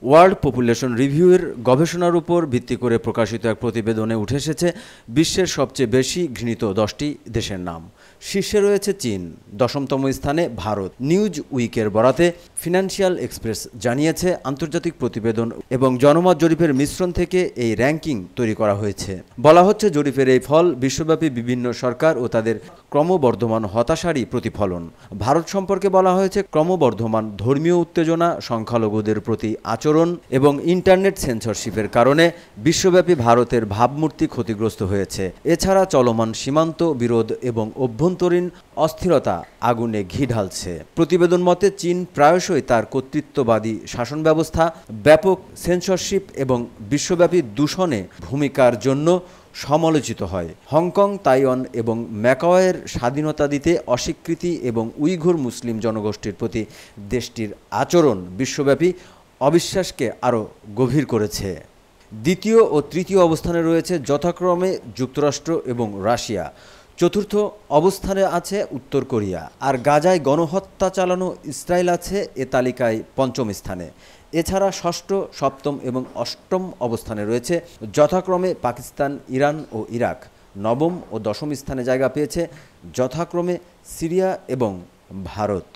World population রিভিউয়ের গবেষণার উপর ভিত্তি করে প্রকাশিত এক প্রতিবেদনে উঠে এসেছে বিশ্বের সবচেয়ে বেশি ঘৃণিত 10টি দেশের নাম। শীর্ষে রয়েছে চীন, 10তম স্থানে ভারত। নিউজ উইকের বরাতে ফিনান্সিয়াল এক্সপ্রেস জানিয়েছে, আন্তর্জাতিক প্রতিবেদন এবং জনমত জরিপের মিশ্রণ থেকে এই র্যাঙ্কিং তৈরি করা হয়েছে। বলা হচ্ছে, জরিপের এই ফল বিশ্বব্যাপী বিভিন্ন সরকার ও তাদের ক্রমবর্ধমান হতাশারই প্রতিফলন। ভারত সম্পর্কে বলা হয়েছে, ক্রমবর্ধমান ধর্মীয় উত্তেজনা, সংখ্যালঘুদের প্রতি আচরণ এবং ইন্টারনেট সেন্সরশিপের কারণে বিশ্বব্যাপী ভারতের ভাবমূর্তি ক্ষতিগ্রস্ত হয়েছে। এছাড়া চলমান সীমান্ত বিরোধ এবং অভ্যন্তরীণ অস্থিরতা আগুনে ঘি ঢালছে। প্রতিবেদন মতে, চীন প্রায়শই তার কর্তৃত্ববাদী শাসন ব্যবস্থা, ব্যাপক সেন্সরশিপ এবং বিশ্বব্যাপী দূষণে ভূমিকার জন্য সমালোচিত হয়। হংকং, তাইওয়ান এবং ম্যাকাওয়ের স্বাধীনতা দিতে অস্বীকৃতি এবং উইঘুর মুসলিম জনগোষ্ঠীর প্রতি দেশটির আচরণ বিশ্বব্যাপী অবিশ্বাসকে আরও গভীর করেছে। দ্বিতীয় ও তৃতীয় অবস্থানে রয়েছে যথাক্রমে যুক্তরাষ্ট্র এবং রাশিয়া। চতুর্থ অবস্থানে আছে উত্তর কোরিয়া, আর গাজায় গণহত্যা চালানো ইসরায়েল আছে এ তালিকায় 5ম স্থানে। এছাড়া ষষ্ঠ, সপ্তম এবং অষ্টম অবস্থানে রয়েছে যথাক্রমে পাকিস্তান, ইরান ও ইরাক। নবম ও 10ম স্থানে জায়গা পেয়েছে যথাক্রমে সিরিয়া এবং ভারত।